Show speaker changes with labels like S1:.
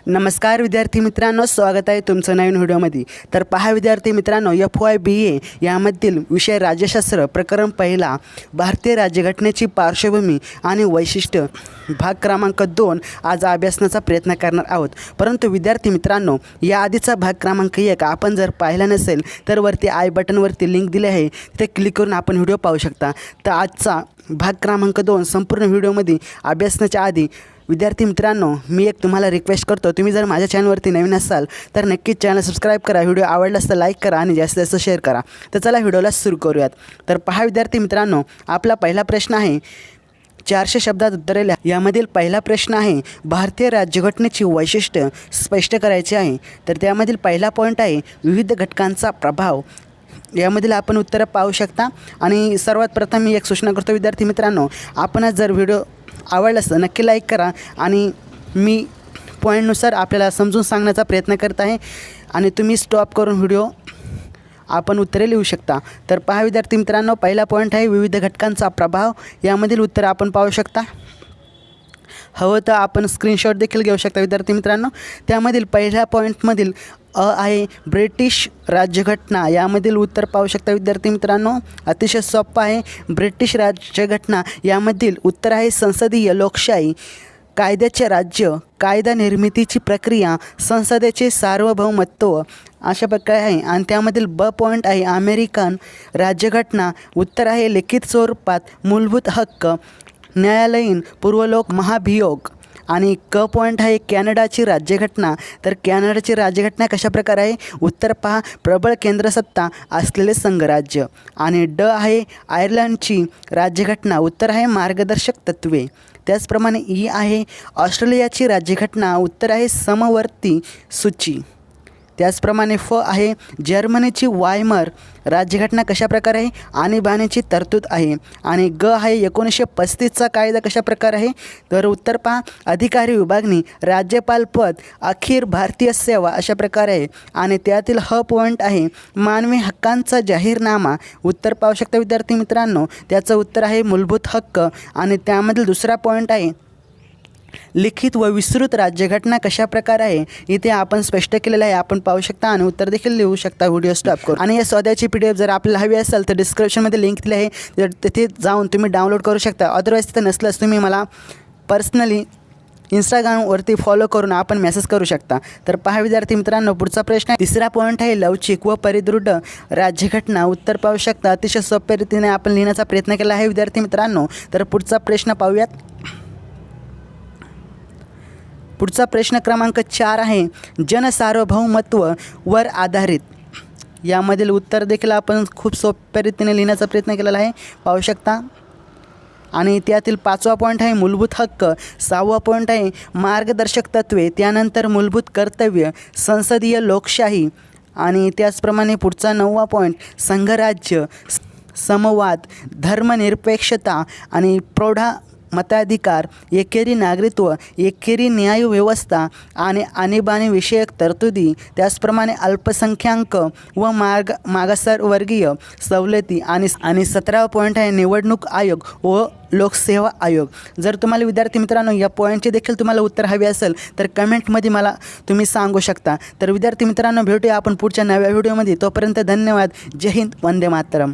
S1: नमस्कार विद्यार्थी मित्रांनो, स्वागत आहे तुमचं नवीन व्हिडिओमध्ये। तर पहा विद्यार्थी मित्रांनो, FYBA यामधील विषय राज्यशास्त्र प्रकरण पहिला भारतीय राज्यघटनेची पार्श्वभूमी आणि वैशिष्ट्य भाग क्रमांक 2 आज अभ्यासण्याचा प्रयत्न करणार आहोत। परंतु विद्यार्थी मित्रांनो, या आधीचा भाग क्रमांक 1 आपण जर पाहिला नसेल तर वरती आय बटनवरती लिंक दिली आहे, ते क्लिक करून आपण व्हिडिओ पाहू शकता। तर आजचा भाग क्रमांक 2 संपूर्ण व्हिडिओमध्ये अभ्यासण्याच्या आधी विद्यार्थी मित्रांनो, मी एक तुम्हाला रिक्वेस्ट करतो, तुम्ही जर माझ्या चॅनलवरती नवीन असाल तर नक्कीच चॅनल सबस्क्राईब करा, व्हिडिओ आवडलास तर लाईक करा आणि जास्तीत जास्त शेअर करा। तर चला व्हिडिओला सुरू करूयात। तर पहा विद्यार्थी मित्रांनो, आपला पहिला प्रश्न आहे 400 शब्दात उत्तरे लिहा। यामधील पहिला प्रश्न आहे भारतीय राज्यघटनेची वैशिष्ट्य स्पष्ट करायचे आहे। तर त्यामधील पहिला पॉईंट आहे विविध घटकांचा प्रभाव। यामधील आपण उत्तरं पाहू शकता। आणि सर्वात प्रथम मी एक सूचना करतो विद्यार्थी मित्रांनो, आपण जर व्हिडिओ आवडलास तर नक्की लाईक करा आणि मी पॉईंटनुसार आपल्याला समजून सांगण्याचा प्रयत्न करत आहे आणि तुम्ही स्टॉप करून व्हिडिओ आपण उत्तरे लिहू शकता। तर पहा विद्यार्थी मित्रांनो, पहिला पॉईंट आहे विविध घटकांचा प्रभाव। यामधील उत्तर आपण पाहू शकता, हवं तर आपण स्क्रीनशॉट देखील घेऊ शकता विद्यार्थी मित्रांनो। त्यामधील पहिल्या पॉईंटमधील आहे ब्रिटिश राज्यघटना। यामधील उत्तर पाहू शकता विद्यार्थी मित्रांनो, अतिशय सोपं आहे। ब्रिटिश राज्यघटना यामधील उत्तर आहे संसदीय लोकशाही, कायद्याचे राज्य, कायदा निर्मितीची प्रक्रिया, संसदेचे सार्वभौमत्व अशा प्रकारे आहे। आणि त्यामधील ब पॉईंट आहे अमेरिकन राज्यघटना। उत्तर आहे लिखित स्वरूपात मूलभूत हक्क, न्यायालयीन पूर्वलोक महाभियोग। आणि क पॉईंट आहे कॅनडाची राज्यघटना। तर कॅनडाची राज्यघटना कशा प्रकारे आहे, उत्तर पहा प्रबळ केंद्रसत्ता असलेले संघराज्य। आणि ड आहे आयर्लंडची राज्यघटना। उत्तर आहे मार्गदर्शक तत्त्वे। त्याचप्रमाणे ई आहे ऑस्ट्रेलियाची राज्यघटना। उत्तर आहे समवर्ती सूची। त्याचप्रमाणे फ आहे जर्मनीची वायमर राज्यघटना कशा प्रकारे आहे, आणीबाणीची तरतूद आहे। आणि ग आहे 1935चा कायदा कशा प्रकारे आहे, तर उत्तर पहा अधिकारी विभागणी, राज्यपाल पद, अखिल भारतीय सेवा अशा प्रकारे आहे। आणि त्यातील ह पॉईंट आहे मानवी हक्कांचा जाहीरनामा। उत्तर पाहू शकता विद्यार्थी मित्रांनो, त्याचं उत्तर आहे मूलभूत हक्क। आणि त्यामधील दुसरा पॉईंट आहे लिखित व विस्तृत राज्यघटना कशा प्रकारे आहे, इथे आपण स्पष्ट केलेलं आहे, आपण पाहू शकता आणि उत्तर देखील लिहू शकता व्हिडिओ स्टॉप करून। आणि या स्वाध्याची PDF जर आपल्याला हवी असेल तर डिस्क्रिप्शनमध्ये लिंक दिली आहे, तर तिथे जाऊन तुम्ही डाउनलोड करू शकता। अदरवाईज तिथे नसल्यास तुम्ही मला पर्सनली इंस्टाग्रामवरती फॉलो करून आपण मेसेज करू शकता। तर पहा विद्यार्थी मित्रांनो, पुढचा प्रश्न आहे तिसरा पॉईंट आहे लवचिक व परिदृढ राज्यघटना। उत्तर पाहू शकता, अतिशय सोप्या रीतीने आपण लिहिण्याचा प्रयत्न केला आहे विद्यार्थी मित्रांनो। तर पुढचा प्रश्न पाहूयात। पुढचा प्रश्न क्रमांक 4 आहे जनसार्वभौमत्व वर आधारित। यामधील उत्तर देखील आपण खूप सोप्या रीतीने लिहिण्याचा प्रयत्न केलेला आहे, पाहू शकता। आणि त्यातील 5वा पॉईंट आहे मूलभूत हक्क, 6वा पॉईंट आहे मार्गदर्शक तत्त्वे, त्यानंतर मूलभूत कर्तव्य, संसदीय लोकशाही। आणि त्याचप्रमाणे पुढचा 9वा पॉईंट संघराज्य, समवाद, धर्मनिरपेक्षता आणि प्रौढा मताधिकार, एकेरी नागरिकत्व, एकेरी न्यायव्यवस्था आणि आणीबाणी विषयक तरतुदी, त्याचप्रमाणे अल्पसंख्याक व मागासवर्गीय सवलती। आणि 17वा पॉईंट आहे निवडणूक आयोग व लोकसेवा आयोग। जर तुम्हाला विद्यार्थी मित्रांनो या पॉईंटचे देखील तुम्हाला उत्तर हवे असेल तर कमेंटमध्ये मला तुम्ही सांगू शकता। तर विद्यार्थी मित्रांनो, भेटूया आपण पुढच्या नव्या व्हिडिओमध्ये। तोपर्यंत धन्यवाद। जय हिंद, वंदे मातरम।